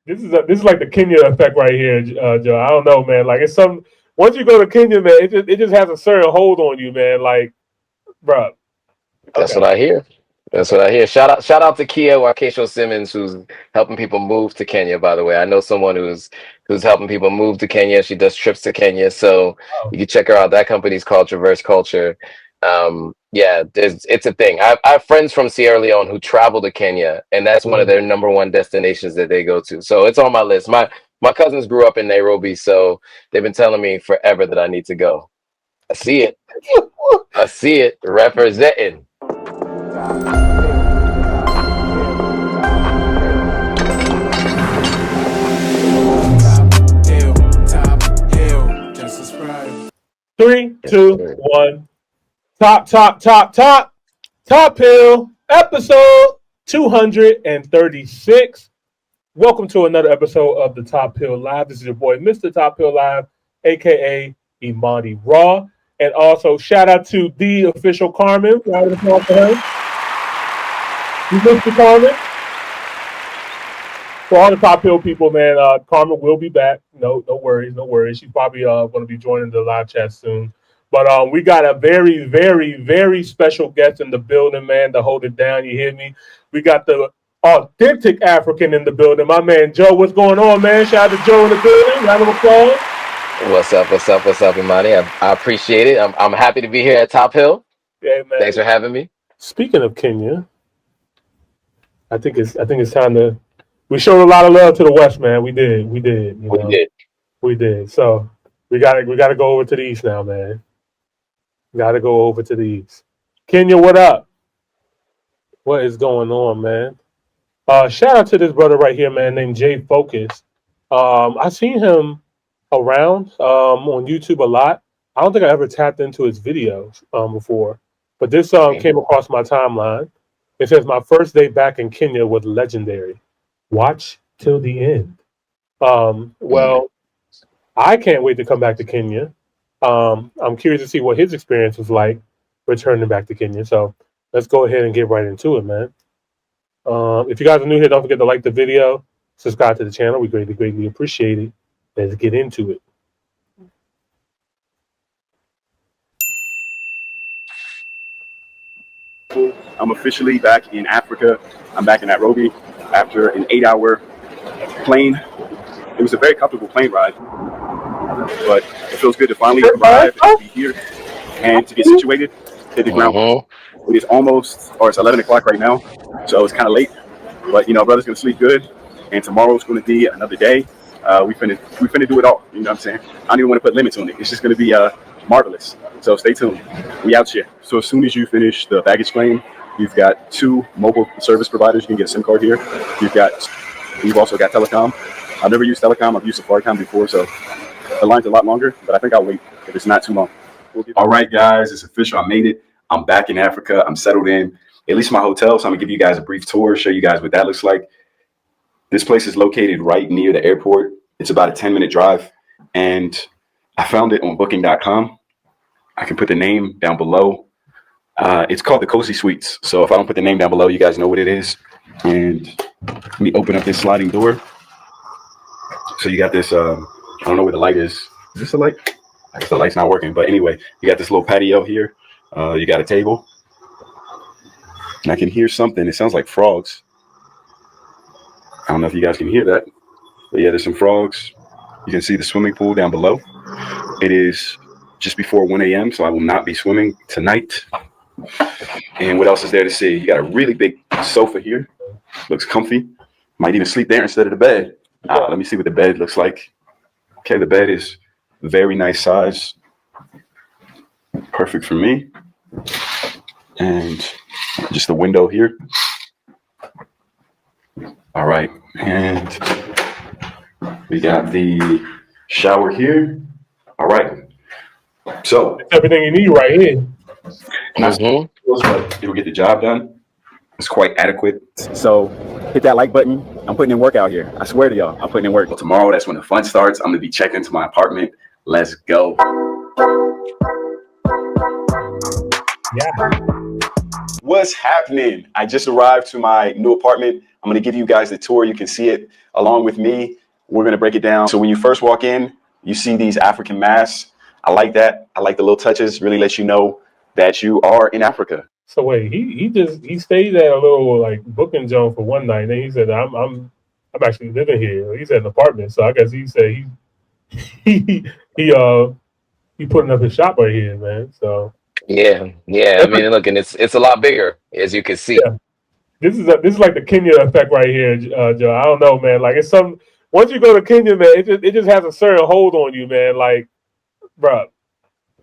This is like the Kenya effect right here, Joe. I don't know, man. Like it's some once you go to Kenya, man, it just has a certain hold on you, man. Like, bro. That's what I hear. That's what I hear. Shout out to Kia Wakesho Simmons, who's helping people move to Kenya. By the way, I know someone who's helping people move to Kenya. She does trips to Kenya, so you can check her out. That company's called Traverse Culture. Yeah, it's a thing. I have friends from Sierra Leone who travel to Kenya, and that's one of their number one destinations that they go to. So it's on my list. My cousins grew up in Nairobi, so they've been telling me forever that I need to go. I see it. I see it. Representing. Three, two, one. Top Hill, episode 236. Welcome to another episode of the Top Hill Live. This is your boy, Mr. Top Hill Live, aka Imani Raw. And also, shout out to the official Carmen. Round of applause for him. You Mr. Carmen. For all the Top Hill people, man, Carmen will be back. No worries. She's probably going to be joining the live chat soon. But we got a very, very, very special guest in the building, man, to hold it down. You hear me? We got the authentic African in the building. My man, Joe, what's going on, man? Shout out to Joe in the building. Round of applause. What's up, Imani? I appreciate it. I'm happy to be here at Top Hill. Yeah, man. Thanks for having me. Speaking of Kenya, I think it's time to. We showed a lot of love to the West, man. We did. We did. So we gotta go over to the East now, man. Gotta go over to the East. Kenya, what up? What is going on, man? Shout out to this brother right here, man, named Jay Focus. I seen him around on YouTube a lot. I don't think I ever tapped into his videos before, but this came across my timeline. It says my first day back in Kenya was legendary. Watch till the end. Well, I can't wait to come back to Kenya. I'm curious to see what his experience was like returning back to Kenya. So let's go ahead and get right into it, man. If you guys are new here, don't forget to like the video, subscribe to the channel. We greatly appreciate it. Let's get into it. I'm officially back in Africa. I'm back in Nairobi after an 8-hour plane. It was a very comfortable plane ride, but it feels good to finally arrive and be here and to get situated, hit the ground. It is it's 11 o'clock right now, so it's kind of late, but brother's gonna sleep good, and tomorrow's gonna be another day. We finna do it all. You know what I'm saying? I don't even want to put limits on it. It's just gonna be marvelous. So stay tuned. We out here. So as soon as you finish the baggage claim, you've got 2 mobile service providers. You can get a SIM card here. You've also got telecom. I've never used telecom. I've used Safaricom before, so the line's a lot longer, but I think I'll wait if it's not too long. All right, guys, it's official. I made it. I'm back in Africa. I'm settled in, at least my hotel. So I'm gonna give you guys a brief tour, show you guys what that looks like. This place is located right near the airport. It's about a 10-minute drive, and I found it on booking.com. I can put the name down below. It's called the Cozy Suites. So if I don't put the name down below, you guys know what it is. And let me open up this sliding door. So you got this, I don't know where the light is. Is this a light? I guess the light's not working. But anyway, you got this little patio here. You got a table. And I can hear something. It sounds like frogs. I don't know if you guys can hear that. But yeah, there's some frogs. You can see the swimming pool down below. It is just before 1 a.m., so I will not be swimming tonight. And what else is there to see? You got a really big sofa here. Looks comfy. Might even sleep there instead of the bed. Let me see what the bed looks like. Okay, the bed is very nice size. Perfect for me. And just the window here. All right, and we got the shower here. All right. So it's everything you need right here. But it will get the job done. It's quite adequate. So hit that like button. I'm putting in work out here. I swear to y'all, I'm putting in work. Well, tomorrow, that's when the fun starts. I'm gonna be checking into my apartment. Let's go. Yeah. What's happening? I just arrived to my new apartment. I'm going to give you guys the tour. You can see it along with me. We're going to break it down. So when you first walk in, you see these African masks. I like that. I like the little touches. Really lets you know that you are in Africa. So wait, he stayed at a little like booking zone for one night, and then he said, I'm actually living here. He said an apartment, so I guess he said he putting up his shop right here, man. So Yeah. I mean, look, and it's a lot bigger, as you can see. yeah, this is like the Kenya effect right here, Joe. I don't know, man. Like it's some once you go to Kenya, man, it just has a certain hold on you, man. Like, bro.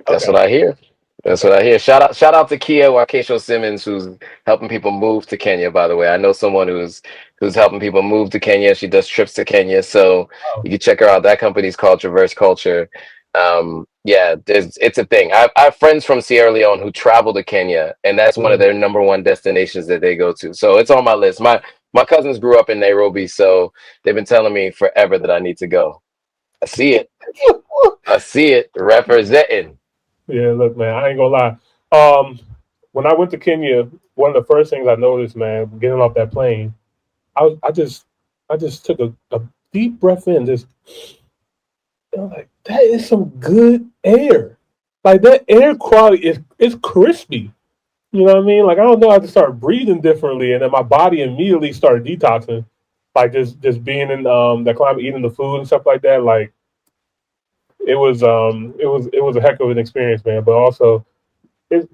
That's Okay. what I hear. That's what I hear. Shout out to Kia Wakesho Simmons, who's helping people move to Kenya, by the way. I know someone who's helping people move to Kenya. She does trips to Kenya. So Wow. you can check her out. That company's called Traverse Culture. Yeah, it's a thing. I have friends from Sierra Leone who travel to Kenya, and that's one of their number one destinations that they go to. So it's on my list. My cousins grew up in Nairobi, so they've been telling me forever that I need to go. I see it. I see it. Representing. Yeah, look, man, I ain't gonna lie. When I went to Kenya, one of the first things I noticed, man, getting off that plane, I just took a deep breath in. Just I'm like, that is some good air. Like that air quality is crispy. You know what I mean? Like I don't know, I just started breathing differently, and then my body immediately started detoxing. Like just being in that climate, eating the food and stuff like that. Like it was a heck of an experience, man. But also,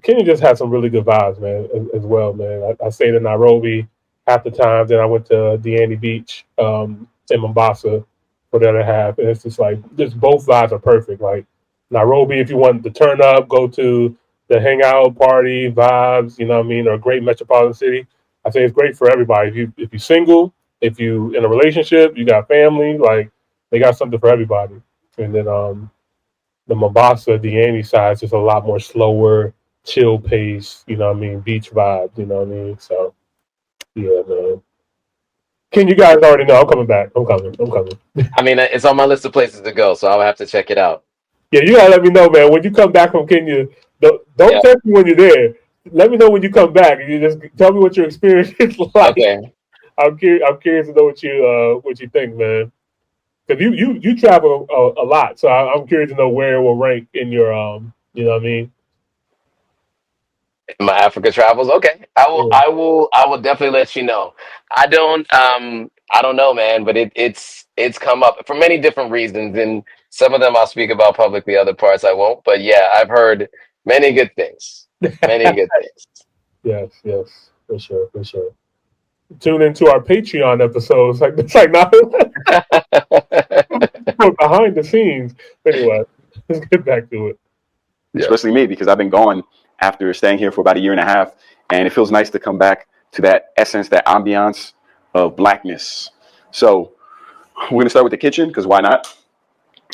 Kenya just had some really good vibes, man, as well, man. I stayed in Nairobi half the time. Then I went to Diani Beach in Mombasa for the other half, and it's just like just both vibes are perfect. Like Nairobi, if you want to turn up, go to the hangout party vibes, you know what I mean, or a great metropolitan city. I say it's great for everybody. If you're single, if you in a relationship, you got family, like they got something for everybody. And then the Mombasa, the Annie side is just a lot more slower, chill pace, you know what I mean, beach vibes, you know what I mean? So yeah, man. Ken, you guys already know I'm coming back. I'm coming. I mean, it's on my list of places to go, so I'll have to check it out. Yeah, you gotta let me know, man. When you come back from Kenya, don't Yeah. text me when you're there. Let me know when you come back, and you just tell me what your experience is like. Okay. I'm curious to know what you think, man. Because you travel a lot, so I'm curious to know where it will rank in your you know what I mean? My Africa travels. Okay. I will definitely let you know. I don't know, man, but it's come up for many different reasons, and some of them I'll speak about publicly, other parts I won't. But yeah, I've heard many good things. Many good things. Yes, for sure. Tune into our Patreon episodes. It's like not behind the scenes. Anyway, let's get back to it. Yeah. Especially me, because I've been gone after staying here for about a year and a half, and it feels nice to come back to that essence, that ambiance of blackness. So we're gonna start with the kitchen, because why not?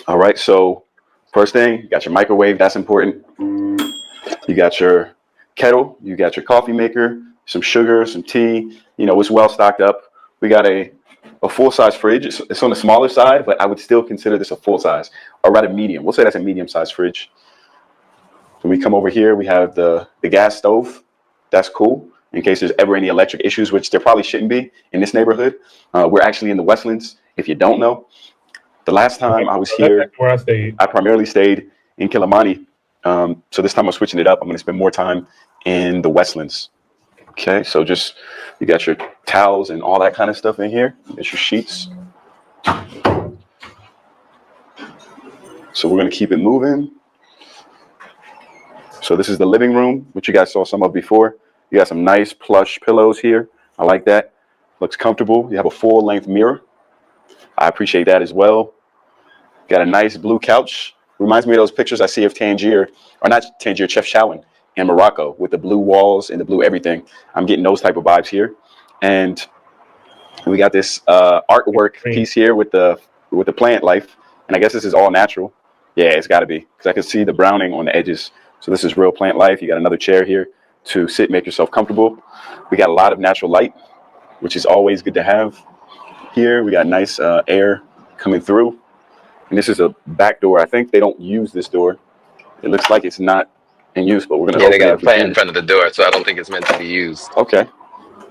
All right, so first thing, you got your microwave, that's important. You got your kettle, you got your coffee maker, some sugar, some tea, it's well stocked up. We got a full-size fridge. It's on the smaller side, but I would still consider this a full size, or rather medium. We'll say that's a medium-sized fridge. When we come over here, we have the gas stove. That's cool, in case there's ever any electric issues, which there probably shouldn't be in this neighborhood. We're actually in the Westlands, if you don't know. The last time I was here, where I stayed. I primarily stayed in Kilimani. So this time I'm switching it up. I'm going to spend more time in the Westlands. Okay, so just you got your towels and all that kind of stuff in here. There's your sheets. So we're going to keep it moving. So this is the living room, which you guys saw some of before. You got some nice plush pillows here. I like that. Looks comfortable. You have a full-length mirror. I appreciate that as well. Got a nice blue couch. Reminds me of those pictures I see of Tangier, or not Tangier, Chef Shawan in Morocco with the blue walls and the blue everything. I'm getting those type of vibes here. And we got this artwork piece here with the plant life. And I guess this is all natural. Yeah, it's got to be, because I can see the browning on the edges. So this is real plant life. You got another chair here to sit, make yourself comfortable. We got a lot of natural light, which is always good to have. Here we got nice air coming through. And this is a back door. I think they don't use this door. It looks like it's not in use, but we're gonna Yeah, they open it got a if we plant in can. front of the door, so I don't think it's meant to be used. Okay.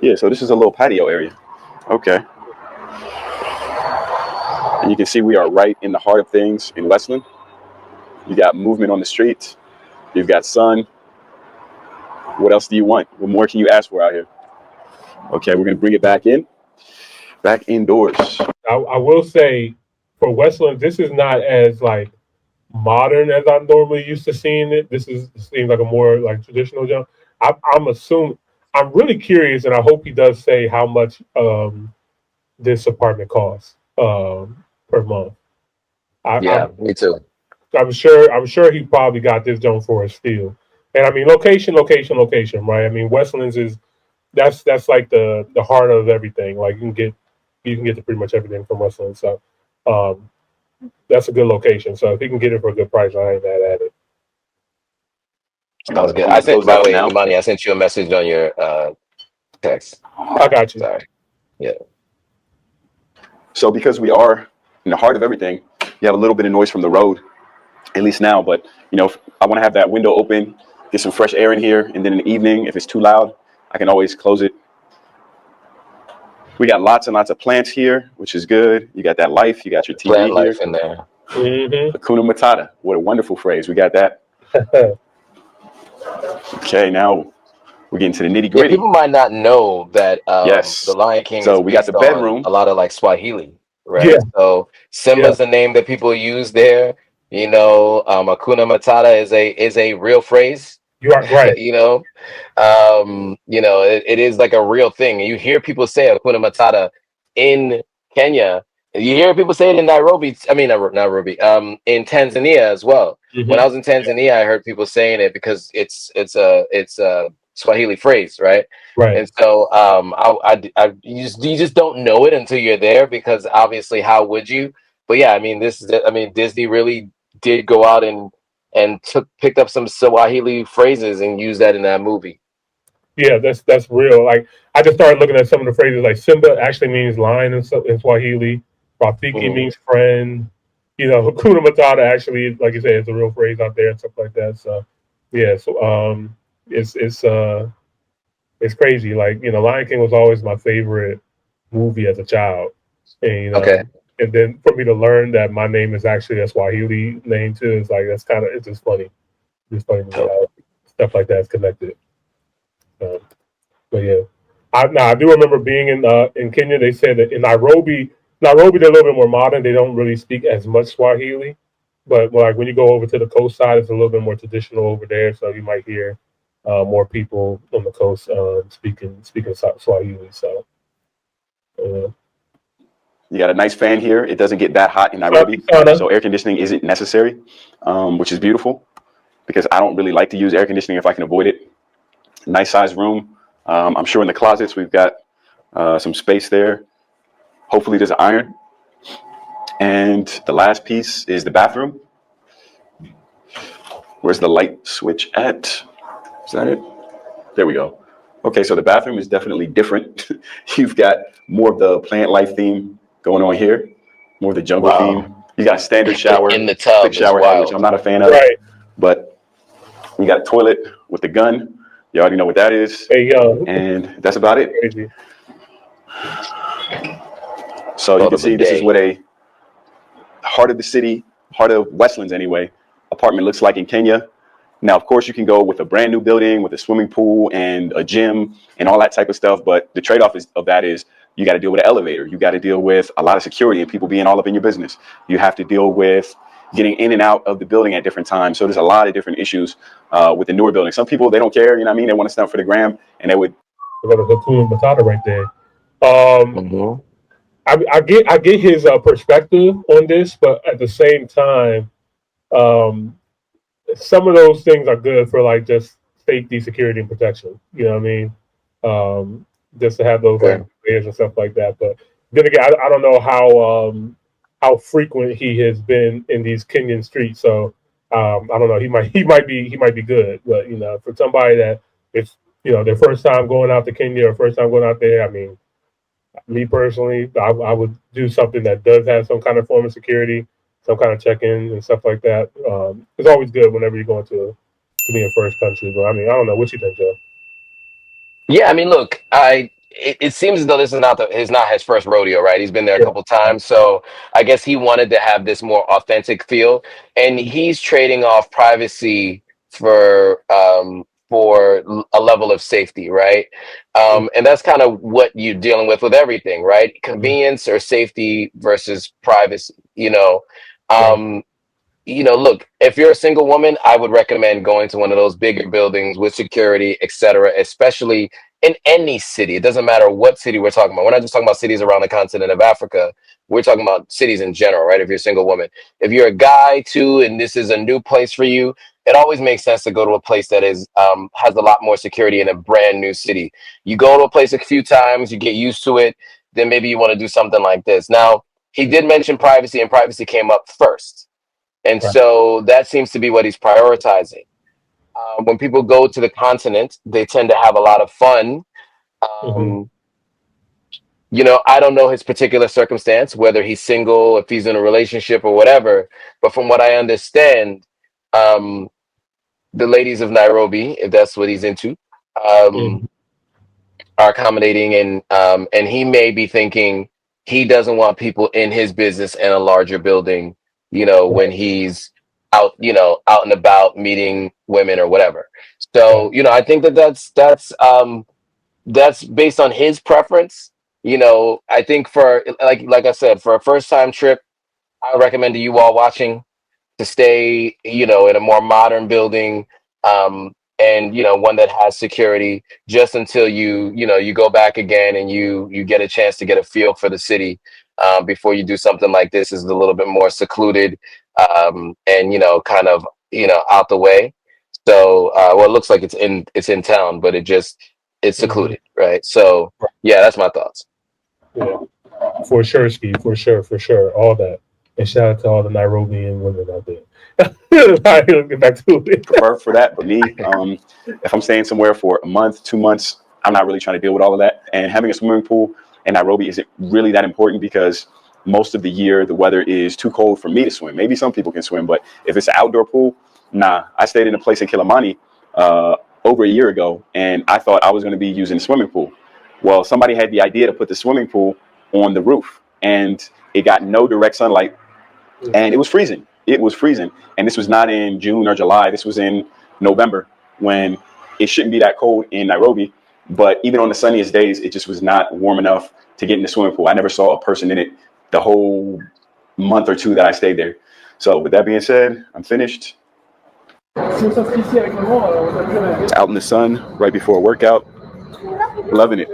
Yeah, so this is a little patio area. Okay. And you can see we are right in the heart of things in Westland. You got movement on the streets. You've got sun. What else do you want? What more can you ask for out here? Okay, we're gonna bring it back indoors. I will say for Westland, this is not as like modern as I'm normally used to seeing it. This seems like a more like traditional jump. I'm assuming. I'm really curious, and I hope he does say how much this apartment costs per month. Yeah, me too. I'm sure he probably got this joint for a steal. And I mean, location, right? I mean, Westlands is that's like the heart of everything. Like you can get to pretty much everything from Westlands. So um, that's a good location. So if he can get it for a good price, I ain't mad at it. That was good. I sent, by the way, Imani, I sent you a message on your text. I got you. Sorry. Yeah. So because we are in the heart of everything, you have a little bit of noise from the road, at least now. But you know, I want to have that window open, get some fresh air in here, and then in the evening, if it's too loud, I can always close it. We got lots and lots of plants here, which is good. You got that life. You got your TV Plant here. life in there. Mm-hmm. Hakuna Matata. What a wonderful phrase. We got that. Okay, now we're getting to the nitty gritty. Yeah, people might not know that Yes. the Lion King So is we got the based bedroom. on a lot of like Swahili, right? Yeah. So Simba's the name that people use there. You know, Hakuna Matata is a real phrase. You are right. You know, it is like a real thing. You hear people say Hakuna Matata in Kenya. You hear people say it in Nairobi. I mean, not Nairobi. In Tanzania as well. Mm-hmm. When I was in Tanzania, I heard people saying it because it's a Swahili phrase, right? Right. And so you just don't know it until you're there, because obviously, how would you? But yeah, I mean, Disney really did go out and picked up some Swahili phrases and used that in that movie. Yeah, that's real. Like I just started looking at some of the phrases. Like Simba actually means lion in Swahili. Rafiki means friend. You know, Hakuna Matata actually, like you said, is a real phrase out there and stuff like that. So yeah, so it's crazy. Like, you know, Lion King was always my favorite movie as a child. And you know, and then for me to learn that my name is actually a Swahili name too, is like it's just funny. It's funny to me how stuff like that is connected. But yeah, I do remember being in Kenya. They said that in Nairobi, they're a little bit more modern. They don't really speak as much Swahili, but like when you go over to the coast side, it's a little bit more traditional over there. So you might hear more people on the coast speaking Swahili. So. You got a nice fan here. It doesn't get that hot in Nairobi, so air conditioning isn't necessary, which is beautiful because I don't really like to use air conditioning if I can avoid it. Nice sized room. I'm sure in the closets we've got some space there. Hopefully there's an iron. And the last piece is the bathroom. Where's the light switch at? Is that it? There we go. Okay, so the bathroom is definitely different. You've got more of the plant life theme going on here, more of the jungle theme. You got a standard shower, in the tub, shower head, which I'm not a fan of. Right. But you got a toilet with the gun. You already know what that is. Hey, yo. And that's about it. Crazy. So you can see this is what a heart of the city, heart of Westlands anyway, apartment looks like in Kenya. Now, of course, you can go with a brand new building with a swimming pool and a gym and all that type of stuff. But the trade-off of that is you got to deal with an elevator. You got to deal with a lot of security and people being all up in your business. You have to deal with getting in and out of the building at different times. So there's a lot of different issues with the newer buildings. Some people, they don't care. You know what I mean? They want to stand for the gram and they would. We got a Hakuna Matata right there. I get his perspective on this, but at the same time, some of those things are good for like just safety, security, and protection. You know what I mean? Just to have those like layers and stuff like that. But then again, I don't know how frequent he has been in these Kenyan streets. So I don't know. He might be good. But you know, for somebody that it's their first time going out to Kenya or first time going out there, I mean, me personally, I would do something that does have some kind of form of security, some kind of check-in and stuff like that. It's always good whenever you go into to be in first country. But I mean, I don't know what you think, Joe. Yeah, I mean, look, it seems as though this is not his first rodeo, right? He's been there a Yeah. couple times, so I guess he wanted to have this more authentic feel, and he's trading off privacy for a level of safety, right? And that's kind of what you're dealing with everything, right? Convenience or safety versus privacy, Right. Um, look, if you're a single woman, I would recommend going to one of those bigger buildings with security, etc., especially in any city. It doesn't matter what city we're talking about. We're not just talking about cities around the continent of Africa. We're talking about cities in general, right? If you're a single woman, if you're a guy too, and this is a new place for you, it always makes sense to go to a place that is has a lot more security in a brand new city. You go to a place a few times, you get used to it, then maybe you want to do something like this. Now, he did mention privacy, and privacy came up first. And Right. so that seems to be what he's prioritizing. When people go to the continent, they tend to have a lot of fun. Mm-hmm. Um, I don't know his particular circumstance, whether he's single, if he's in a relationship or whatever. But from what I understand, um, the ladies of Nairobi, if that's what he's into, um, Mm-hmm. are accommodating, and he may be thinking he doesn't want people in his business in a larger building, when Right. he's out, out and about meeting women or whatever. Right. So, I think that's based on his preference. I think for like I said, for a first time trip, I recommend to you all watching to stay, in a more modern building, and one that has security, just until you go back again and you get a chance to get a feel for the city, before you do something like this is a little bit more secluded, and kind of out the way. So, well, it looks like it's in town, but it's Mm-hmm. secluded, right? So, yeah, that's my thoughts. Yeah. For sure, Ski. For sure. For sure. All that. And shout out to all the Nairobian women out there. All right, let's get back to it. Prefer for that. But me, if I'm staying somewhere for a month, 2 months, I'm not really trying to deal with all of that. And having a swimming pool in Nairobi isn't really that important because most of the year the weather is too cold for me to swim. Maybe some people can swim, but if it's an outdoor pool, nah. I stayed in a place in Kilimani over a year ago, and I thought I was going to be using the swimming pool. Well, somebody had the idea to put the swimming pool on the roof, and it got no direct sunlight, and it was freezing. It was freezing. And this was not in June or July. This was in November, when it shouldn't be that cold in Nairobi. But even on the sunniest days, it just was not warm enough to get in the swimming pool. I never saw a person in it the whole month or two that I stayed there. So with that being said, I'm finished. Out in the sun right before a workout. Loving it.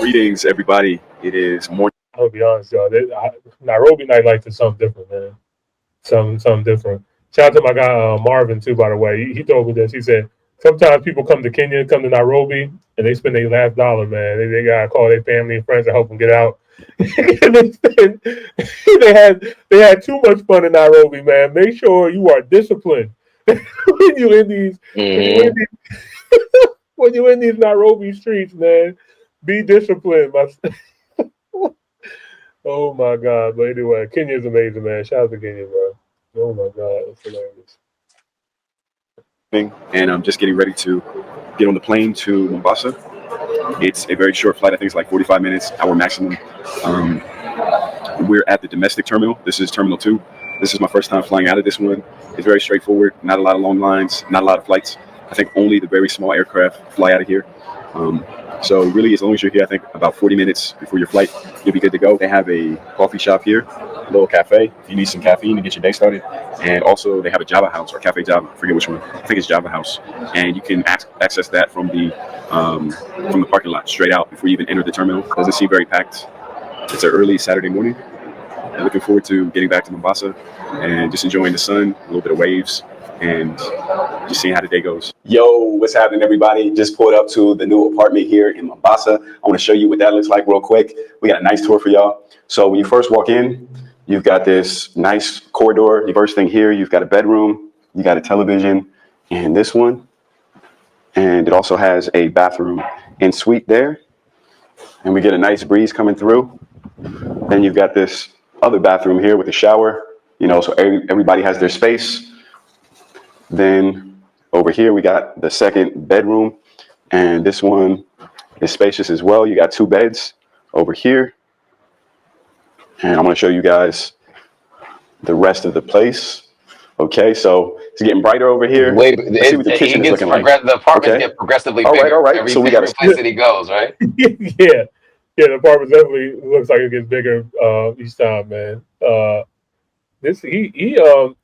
Greetings, everybody. It is morning. I'll be honest, y'all. Nairobi nightlife is something different, man. Something different. Shout out to my guy Marvin too. By the way, he told me this. He said sometimes people come to Kenya, come to Nairobi, and they spend their last dollar, man. They gotta call their family and friends to help them get out. they had too much fun in Nairobi, man. Make sure you are disciplined when you in these when you in these Nairobi streets, man. Be disciplined, Oh my God! But anyway, Kenya's amazing, man. Shout out to Kenya, bro. Oh my God, it's hilarious. And I'm just getting ready to get on the plane to Mombasa. It's a very short flight. I think it's like 45 minutes, hour maximum. We're at the domestic terminal. This is Terminal 2. This is my first time flying out of this one. It's very straightforward. Not a lot of long lines. Not a lot of flights. I think only the very small aircraft fly out of here. So really, as long as you're here, I think about 40 minutes before your flight, you'll be good to go. They have a coffee shop here, a little cafe, if you need some caffeine to get your day started. And also they have a Java House or Cafe Java, I forget which one. I think it's Java House. And you can access that from the parking lot straight out before you even enter the terminal. Doesn't seem very packed. It's an early Saturday morning. I'm looking forward to getting back to Mombasa and just enjoying the sun, a little bit of waves, and just seeing how the day goes. Yo, what's happening, everybody? Just pulled up to the new apartment here in Mombasa. I want to show you what that looks like real quick. We got a nice tour for y'all. So when you first walk in, you've got this nice corridor. The first thing here, you've got a bedroom, you got a television, and this one. And it also has a bathroom en suite there. and we get a nice breeze coming through. Then you've got this other bathroom here with a shower, you know, so everybody has their space. Then over here, we got the second bedroom, and this one is spacious as well. You got 2 beds over here. And I'm going to show you guys the rest of the place. Okay, so it's getting brighter over here. Wait, Let's see what the kitchen is looking like. The apartments get progressively bigger. All right. Every So we got place that he goes, right? Yeah, the apartment definitely looks like it gets bigger each time, man.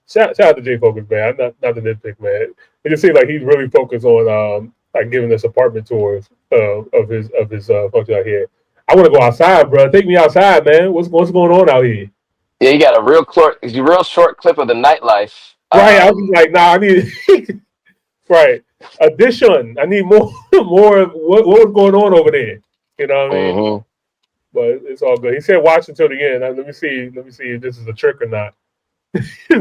Shout out to J Focus, man. Not the nitpick, man. It just seems like he's really focused on like giving us apartment tours of his function out here. I want to go outside, bro. Take me outside, man. What's going on out here? Yeah, you got a real short clip of the nightlife. Right, I was like, nah, I need right addition. I need more of what was going on over there. You know what I mean? Mm-hmm. But it's all good. He said watch until the end. Let me see if this is a trick or not. So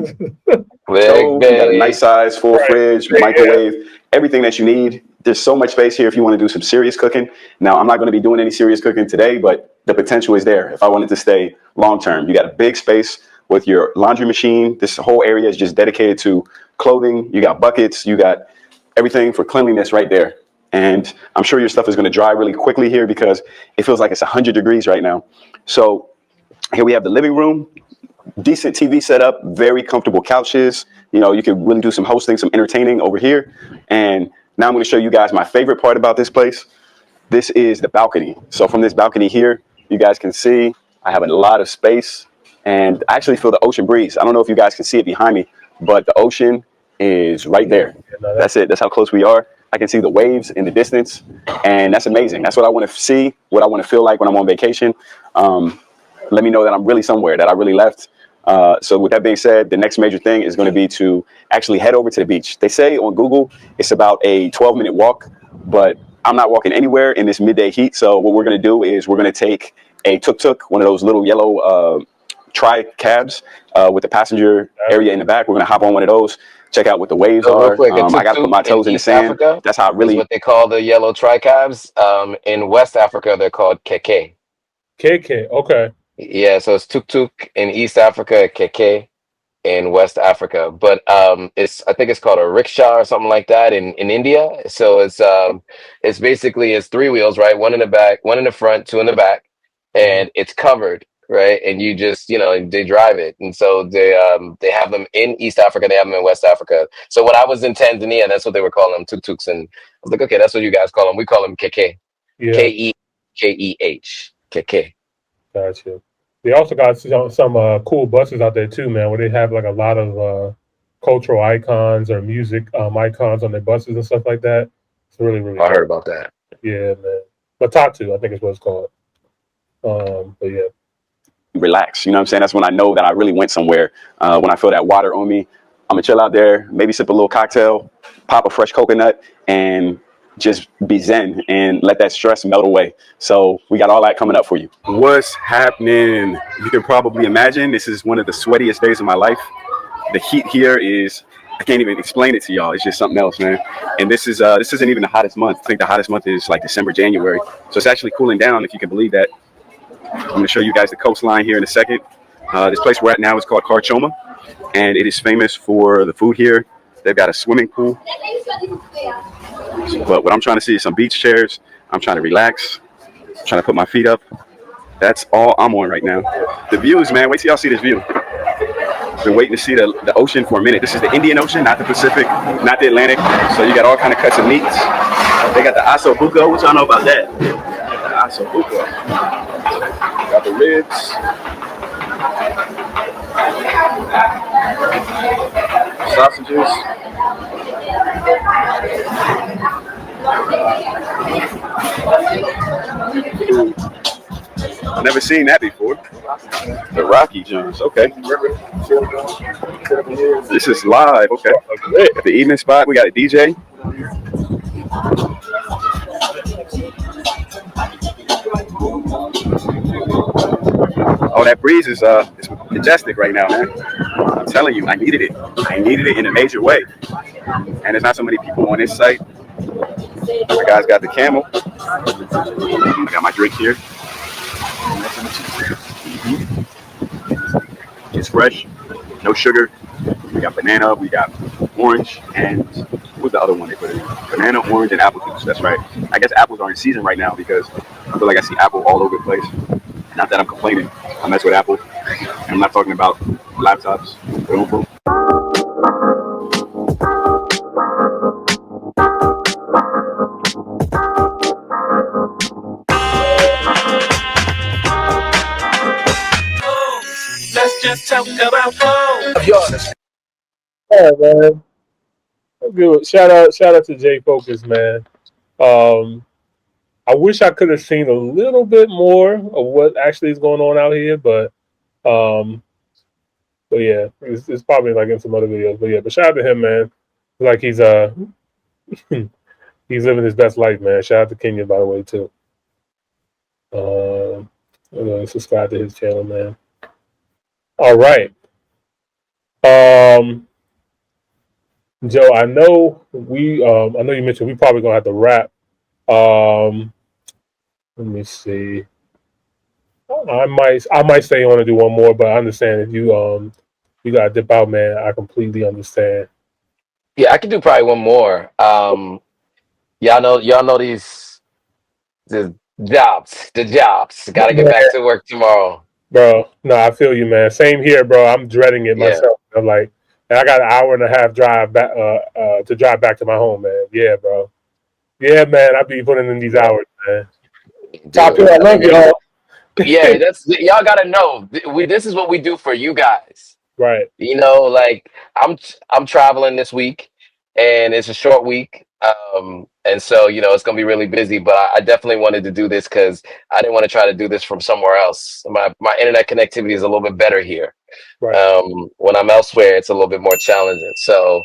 you got a nice size, full fridge, microwave, everything that you need. There's so much space here if you want to do some serious cooking. Now, I'm not going to be doing any serious cooking today, but the potential is there if I wanted to stay long term. You got a big space with your laundry machine. This whole area is just dedicated to clothing. You got buckets. You got everything for cleanliness right there. And I'm sure your stuff is going to dry really quickly here because it feels like it's 100 degrees right now. So here we have the living room. Decent TV setup, very comfortable couches. You know, you can really do some hosting, some entertaining over here. And now I'm going to show you guys my favorite part about this place. This is the balcony. So from this balcony here, you guys can see I have a lot of space and I actually feel the ocean breeze. I don't know if you guys can see it behind me, but the ocean is right there. That's it. That's how close we are. I can see the waves in the distance and that's amazing. That's what I want to see, what I want to feel like when I'm on vacation. Let me know that I'm really somewhere, that I really left. So with that being said, the next major thing is going to be to actually head over to the beach. They say on Google it's about a 12-minute walk, but I'm not walking anywhere in this midday heat. So what we're going to do is we're going to take a tuk-tuk, one of those little yellow tri-cabs with the passenger area in the back. We're going to hop on one of those, check out what the waves are. I got to put my toes in the sand. Africa, that's how what they call the yellow tri-cabs. In West Africa, they're called keke. Keke, okay. Yeah, so it's tuk-tuk in East Africa, keke in West Africa. But I think it's called a rickshaw or something like that in India. So it's basically 3 wheels, right? One in the back, one in the front, 2 in the back, and it's covered, right? And you just, they drive it. And so they have them in East Africa, they have them in West Africa. So when I was in Tanzania, that's what they were calling them, tuk-tuks. And I was like, okay, that's what you guys call them. We call them keke. Yeah. Kekeh. Keke. Gotcha. They also got some cool buses out there too, man, where they have like a lot of cultural icons or music icons on their buses and stuff like that. It's really, really I heard about that. Yeah, man. Matatu, I think is what it's called. But yeah. Relax, you know what I'm saying? That's when I know that I really went somewhere. When I feel that water on me, I'm gonna chill out there, maybe sip a little cocktail, pop a fresh coconut, and just be zen and let that stress melt away. So we got all that coming up for you. What's happening? You can probably imagine this is one of the sweatiest days of my life. The heat here is, I can't even explain it to y'all. It's just something else, man. And this isn't even the hottest month. I think the hottest month is like December, January. So it's actually cooling down, if you can believe that. I'm gonna show you guys the coastline here in a second. This place we're at now is called Karchoma, and it is famous for the food here. They've got a swimming pool. But what I'm trying to see is some beach chairs. I'm trying to relax. I'm trying to put my feet up. That's all I'm on right now. The views, man. Wait till y'all see this view. Been waiting to see the ocean for a minute. This is the Indian Ocean, not the Pacific, not the Atlantic. So you got all kind of cuts of meats. They got the aso buco. What y'all know about that? The aso buco. Got the ribs. Sausages. I've never seen that before. The Rocky Jones, okay. This is live, okay. At the evening spot, we got a DJ. Oh, that breeze is it's majestic right now, man. I'm telling you, I needed it. I needed it in a major way. And there's not so many people on this site. The guy's got the camel. I got my drink here. It's fresh, no sugar. We got banana, we got orange, and what's the other one they put in? Banana, orange, and apple juice. That's right. I guess apples are in season right now because I feel like I see apple all over the place. Not that I'm complaining. I mess with Apple. And I'm not talking about laptops. Boom. Let's just talk about phone. Yeah, man. Good. Shout out to Jay Focus, man. I wish I could have seen a little bit more of what actually is going on out here, but yeah, it's probably like in some other videos. But yeah, but shout out to him, man. Like he's he's living his best life, man. Shout out to Kenyan, by the way, too. Subscribe to his channel, man. All right. Joe, I know you mentioned we probably gonna have to wrap. Let me see. I might stay on and do one more, but I understand if you gotta dip out, man. I completely understand. Yeah, I could do probably one more. Y'all know the jobs. Gotta get back to work tomorrow. Bro, no, I feel you, man. Same here, bro. I'm dreading it myself. I'm like, I got an hour and a half drive back to drive back to my home, man. Yeah, bro. Yeah, man. I be putting in these hours, man. Talk I love y'all. Yeah, y'all gotta know. This is what we do for you guys. Right. You know, like I'm traveling this week, and it's a short week. And so, you know, it's gonna be really busy, but I definitely wanted to do this because I didn't want to try to do this from somewhere else. My internet connectivity is a little bit better here. Right. When I'm elsewhere, it's a little bit more challenging. So,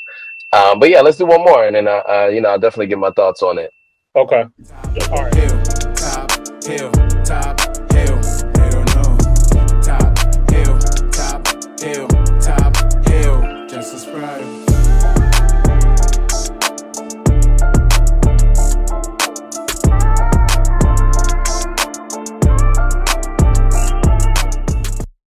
but yeah, let's do one more, and then I'll definitely give my thoughts on it. Okay. All right. Top,